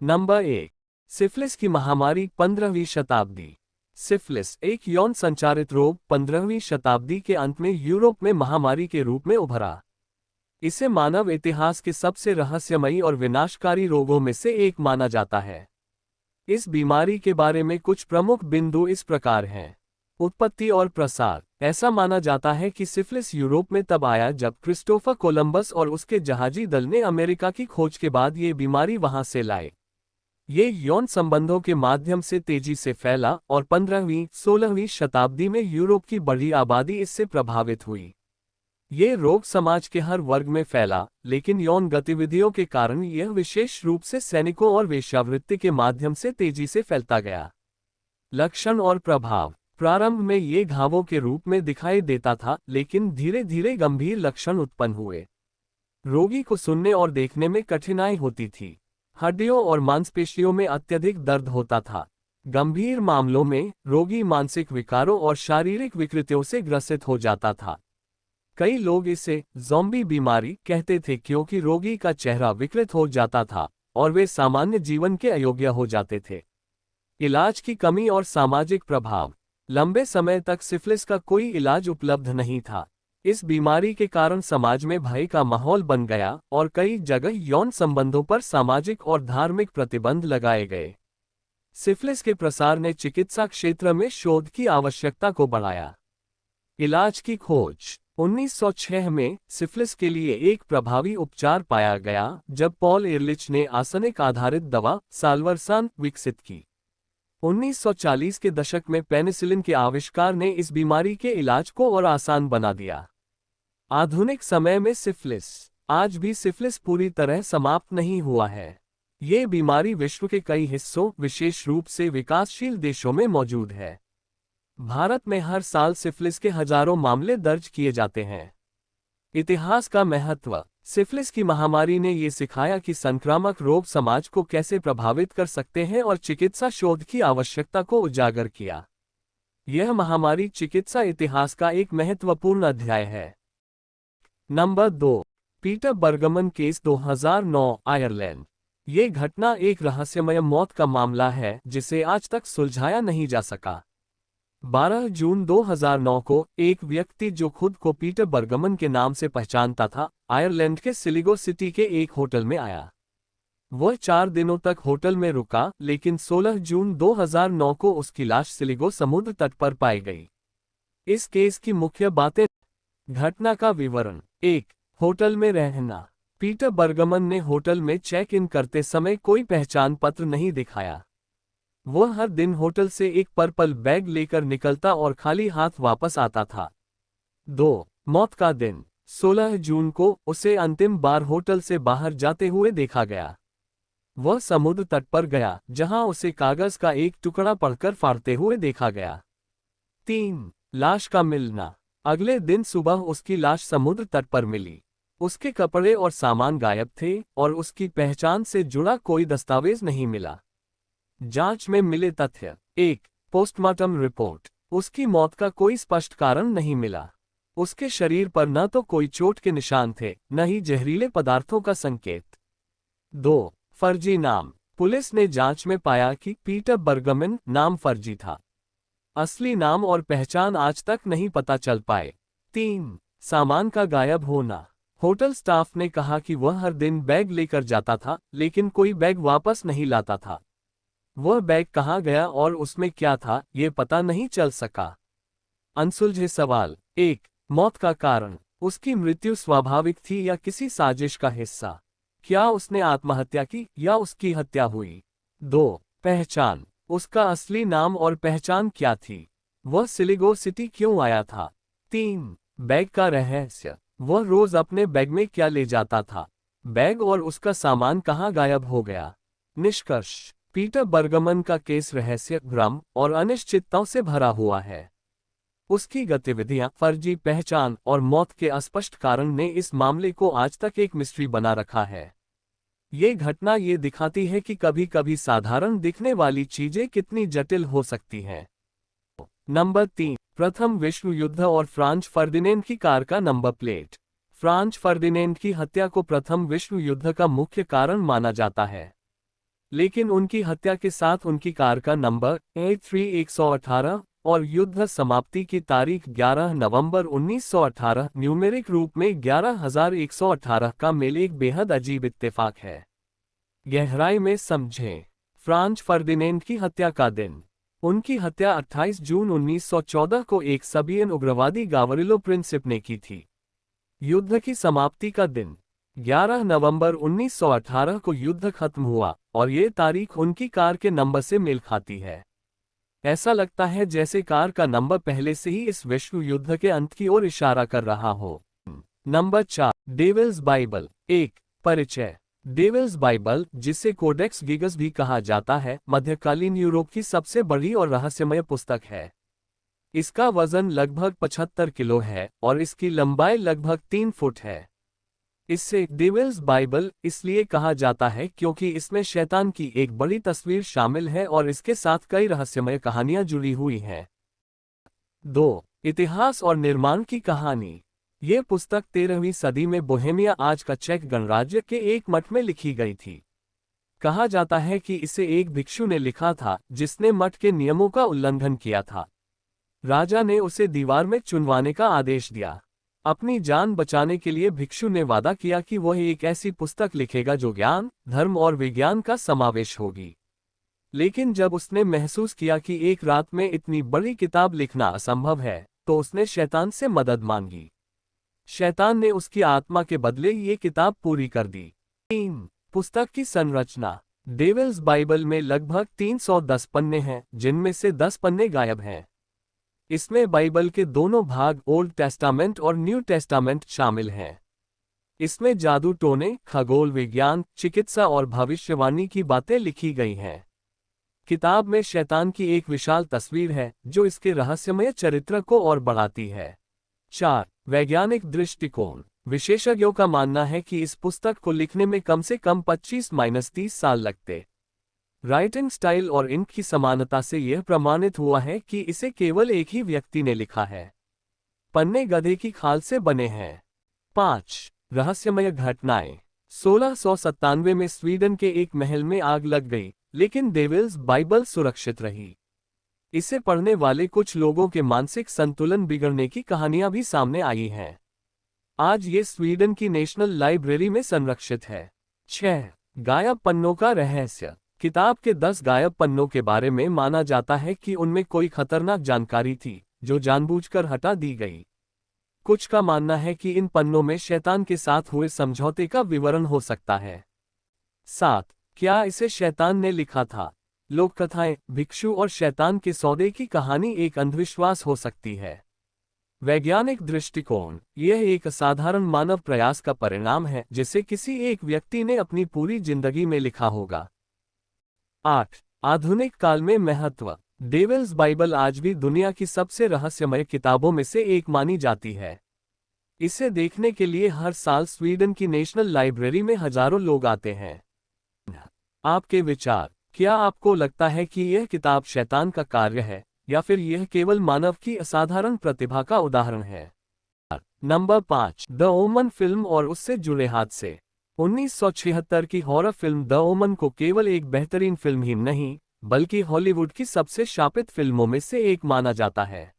Number 1। Syphilis की महामारी 15वीं शताब्दी। सिफिलिस एक यौन संचारित रोग 15वीं शताब्दी के अंत में यूरोप में महामारी के रूप में उभरा। इसे मानव इतिहास के सबसे रहस्यमयी और विनाशकारी रोगों में से एक माना जाता है। इस बीमारी के बारे में कुछ प्रमुख बिंदु इस प्रकार हैं। उत्पत्ति और प्रसार। ऐसा माना जाता है कि सिफिलिस यूरोप में तब आया जब क्रिस्टोफर कोलंबस और उसके जहाजी दल ने अमेरिका की खोज के बाद ये बीमारी वहां से लाए। ये यौन संबंधों के माध्यम से तेजी से फैला और 15वीं-16वीं शताब्दी में यूरोप की बड़ी आबादी इससे प्रभावित हुई। ये रोग समाज के हर वर्ग में फैला, लेकिन यौन गतिविधियों के कारण यह विशेष रूप से सैनिकों और वेश्यावृत्ति के माध्यम से तेजी से फैलता गया। लक्षण और प्रभाव। प्रारंभ में ये घावों के रूप में दिखाई देता था, लेकिन धीरे धीरे गंभीर लक्षण उत्पन्न हुए। रोगी को सुनने और देखने में कठिनाई होती थी। हड्डियों और मांसपेशियों में अत्यधिक दर्द होता था। गंभीर मामलों में रोगी मानसिक विकारों और शारीरिक विकृतियों से ग्रसित हो जाता था। कई लोग इसे ज़ॉम्बी बीमारी कहते थे क्योंकि रोगी का चेहरा विकृत हो जाता था और वे सामान्य जीवन के अयोग्य हो जाते थे। इलाज की कमी और सामाजिक प्रभाव। लंबे समय तक सिफिलिस का कोई इलाज उपलब्ध नहीं था। इस बीमारी के कारण समाज में भय का माहौल बन गया और कई जगह यौन संबंधों पर सामाजिक और धार्मिक प्रतिबंध लगाए गए। सिफिलिस के प्रसार ने चिकित्सा क्षेत्र में शोध की आवश्यकता को बढ़ाया। इलाज की खोज। 1906 में सिफिलिस के लिए एक प्रभावी उपचार पाया गया जब पॉल एरलिच ने आर्सेनिक आधारित दवा साल्वर्सान विकसित की। 1940 के दशक में पेनिसिलिन के आविष्कार ने इस बीमारी के इलाज को और आसान बना दिया। आधुनिक समय में सिफिलिस। आज भी सिफिलिस पूरी तरह समाप्त नहीं हुआ है। ये बीमारी विश्व के कई हिस्सों, विशेष रूप से विकासशील देशों में मौजूद है। भारत में हर साल सिफिलिस के हजारों मामले दर्ज किए जाते हैं। इतिहास का महत्व। सिफिलिस की महामारी ने ये सिखाया कि संक्रामक रोग समाज को कैसे प्रभावित कर सकते हैं और चिकित्सा शोध की आवश्यकता को उजागर किया। यह महामारी चिकित्सा इतिहास का एक महत्वपूर्ण अध्याय है। Number 2। Peter Bergman case 2009 Ireland. ये घटना एक रहस्यमय मौत का मामला है जिसे आज तक सुलझाया नहीं जा सका। 12 जून 2009 को एक व्यक्ति जो खुद को पीटर बर्गमन के नाम से पहचानता था, आयरलैंड के स्लिगो सिटी के एक होटल में आया। वह 4 दिनों तक होटल में रुका, लेकिन 16 जून 2009 को उसकी लाश स्लिगो समुद्र तट पर पाई गई। इस केस की मुख्य बातें। घटना का विवरण। 1। होटल में रहना। पीटर बर्गमन ने होटल में चेक इन करते समय कोई पहचान पत्र नहीं दिखाया। वह हर दिन होटल से एक पर्पल बैग लेकर निकलता और खाली हाथ वापस आता था। 2। मौत का दिन। 16 जून को उसे अंतिम बार होटल से बाहर जाते हुए देखा गया। वह समुद्र तट पर गया, जहां उसे कागज का एक टुकड़ा पढ़कर फाड़ते हुए देखा गया। 3। लाश का मिलना। अगले दिन सुबह उसकी लाश समुद्र तट पर मिली। उसके कपड़े और सामान गायब थे और उसकी पहचान से जुड़ा कोई दस्तावेज नहीं मिला। जांच में मिले तथ्य। 1। Postmortem report. उसकी मौत का कोई स्पष्ट कारण नहीं मिला। उसके शरीर पर न तो कोई चोट के निशान थे, न ही जहरीले पदार्थों का संकेत। 2। फर्जी नाम। पुलिस ने जांच में पाया कि पीटर बर्गमन नाम फर्जी था। असली नाम और पहचान आज तक नहीं पता चल पाए। 3। सामान का गायब होना। होटल स्टाफ ने कहा कि वह हर दिन बैग लेकर जाता था, लेकिन कोई बैग वापस नहीं लाता था। वह बैग कहाँ गया और उसमें क्या था, ये पता नहीं चल सका। अनसुलझे सवाल। 1। मौत का कारण। उसकी मृत्यु स्वाभाविक थी या किसी साजिश का हिस्सा? क्या उसने आत्महत्या की या उसकी हत्या हुई? 2। पहचान। उसका असली नाम और पहचान क्या थी? वह स्लिगो सिटी क्यों आया था? 3। बैग का रहस्य। वह रोज अपने बैग में क्या ले जाता था? बैग और उसका सामान कहाँ गायब हो गया? निष्कर्ष। पीटर बर्गमन का केस रहस्य, भ्रम और अनिश्चितताओं से भरा हुआ है। उसकी गतिविधियां, फर्जी पहचान और मौत के अस्पष्ट कारण ने इस मामले को आज तक एक मिस्ट्री बना रखा है। ये घटना ये दिखाती है कि कभी कभी साधारण दिखने वाली चीजें कितनी जटिल हो सकती हैं। नंबर 3। प्रथम विश्व युद्ध और फ्रांज फर्डिनेंड की कार का नंबर प्लेट। फ्रांज फर्डिनेंड की हत्या को प्रथम विश्व युद्ध का मुख्य कारण माना जाता है। लेकिन उनकी हत्या के साथ उनकी कार का नंबर A3118 और युद्ध समाप्ति की तारीख 11 नवंबर 1918 न्यूमेरिक रूप में 11118 का मेल एक बेहद अजीब इत्तेफाक है। गहराई में समझें। फ्रांज फर्डिनेंड की हत्या का दिन। उनकी हत्या 28 जून 1914 को एक सर्बियन उग्रवादी गावरिलो प्रिंसिप ने की थी। युद्ध की समाप्ति का दिन 11 नवंबर 1918 को युद्ध खत्म हुआ और ये तारीख उनकी कार के नंबर से मेल खाती है। ऐसा लगता है जैसे कार का नंबर पहले से ही इस विश्व युद्ध के अंत की ओर इशारा कर रहा हो। Number 4, Devil's Bible. एक परिचय। डेविल्स बाइबल, जिसे कोडेक्स गिगस भी कहा जाता है, मध्यकालीन यूरोप की सबसे बड़ी और रहस्यमय पुस्तक है। इसका वजन लगभग 75 किलो है और इसकी लंबाई लगभग 3 फुट है। इससे डेविल्स बाइबल इसलिए कहा जाता है क्योंकि इसमें शैतान की एक बड़ी तस्वीर शामिल है और इसके साथ कई रहस्यमय कहानियां जुड़ी हुई हैं। 2. इतिहास और निर्माण की कहानी। ये पुस्तक 13वीं सदी में बोहेमिया, आज का चेक गणराज्य, के एक मठ में लिखी गई थी। कहा जाता है कि इसे एक भिक्षु ने लिखा था जिसने मठ के नियमों का उल्लंघन किया था। राजा ने उसे दीवार में चुनवाने का आदेश दिया। अपनी जान बचाने के लिए भिक्षु ने वादा किया कि वह एक ऐसी पुस्तक लिखेगा जो ज्ञान, धर्म और विज्ञान का समावेश होगी। लेकिन जब उसने महसूस किया कि एक रात में इतनी बड़ी किताब लिखना असंभव है, तो उसने शैतान से मदद मांगी। शैतान ने उसकी आत्मा के बदले ये किताब पूरी कर दी। 3. पुस्तक की संरचना। डेविल्स बाइबल में लगभग 310 पन्ने हैं, जिनमें से 10 पन्ने गायब हैं। इसमें बाइबल के दोनों भाग, ओल्ड टेस्टामेंट और न्यू टेस्टामेंट, शामिल हैं। इसमें जादू टोने, खगोल विज्ञान, चिकित्सा और भविष्यवाणी की बातें लिखी गई हैं। किताब में शैतान की एक विशाल तस्वीर है जो इसके रहस्यमय चरित्र को और बढ़ाती है। 4. वैज्ञानिक दृष्टिकोण। विशेषज्ञों का मानना है कि इस पुस्तक को लिखने में कम से कम 25-30 साल लगते। राइटिंग स्टाइल और इंक की समानता से यह प्रमाणित हुआ है कि इसे केवल एक ही व्यक्ति ने लिखा है। पन्ने गधे की खाल से बने हैं। 5. रहस्यमय घटनाएं। 1697 में स्वीडन के एक महल में आग लग गई, लेकिन डेविल्स बाइबल सुरक्षित रही। इसे पढ़ने वाले कुछ लोगों के मानसिक संतुलन बिगड़ने की कहानियां भी सामने आई हैं। आज ये स्वीडन की नेशनल लाइब्रेरी में संरक्षित है। 6. गायब पन्नों का रहस्य। किताब के 10 गायब पन्नों के बारे में माना जाता है कि उनमें कोई खतरनाक जानकारी थी जो जानबूझकर हटा दी गई। कुछ का मानना है कि इन पन्नों में शैतान के साथ हुए समझौते का विवरण हो सकता है। 7. क्या इसे शैतान ने लिखा था? लोक कथाएं। भिक्षु और शैतान के सौदे की कहानी एक अंधविश्वास हो सकती है। वैज्ञानिक दृष्टिकोण। यह एक असाधारण मानव प्रयास का परिणाम है जिसे किसी एक व्यक्ति ने अपनी पूरी जिंदगी में लिखा होगा। 8. आधुनिक काल में महत्व। डेविल्स बाइबल आज भी दुनिया की सबसे रहस्यमय किताबों में से एक मानी जाती है। इसे देखने के लिए हर साल स्वीडन की नेशनल लाइब्रेरी में हजारों लोग आते हैं। आपके विचार। क्या आपको लगता है कि यह किताब शैतान का कार्य है या फिर यह केवल मानव की असाधारण प्रतिभा का उदाहरण है? नंबर 5. द ओमन फिल्म और उससे जुड़े हादसे। 1976 की हॉरर फिल्म द ओमन को केवल एक बेहतरीन फिल्म ही नहीं, बल्कि हॉलीवुड की सबसे शापित फिल्मों में से एक माना जाता है।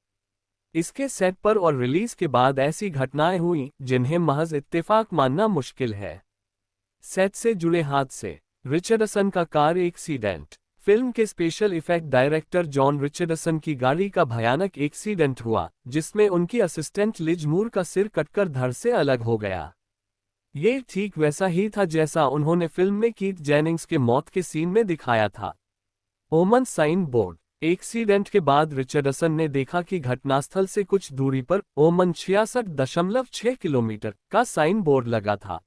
इसके सेट पर और रिलीज के बाद ऐसी घटनाएं हुई जिन्हें महज इत्तेफाक मानना मुश्किल है। सेट से जुड़े हादसे। रिचर्डसन का कार एक्सीडेंट। फिल्म के special effect director John Richardson की गाड़ी का भयानक एक्सीडेंट हुआ जिसमें उनकी असिस्टेंट लिज मूर का सिर कटकर धड़ से अलग हो गया। ये ठीक वैसा ही था जैसा उन्होंने फिल्म में कीथ जेनिंग्स के मौत के सीन में दिखाया था। ओमन साइन बोर्ड। एक्सीडेंट के बाद रिचर्डसन ने देखा कि घटनास्थल से कुछ दूरी पर ओमन 66.6 किलोमीटर का साइन बोर्ड लगा था।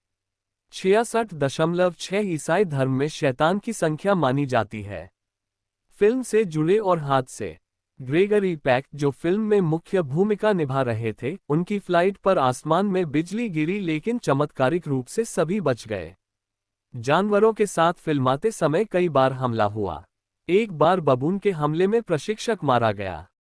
66.6 ईसाई धर्म में शैतान की संख्या मानी जाती है। फिल्म से जुड़े और हादसे। ग्रेगरी पैक, जो फिल्म में मुख्य भूमिका निभा रहे थे, उनकी फ्लाइट पर आसमान में बिजली गिरी लेकिन चमत्कारिक रूप से सभी बच गए। जानवरों के साथ फिल्माते समय कई बार हमला हुआ। एक बार बबून के हमले में प्रशिक्षक मारा गया।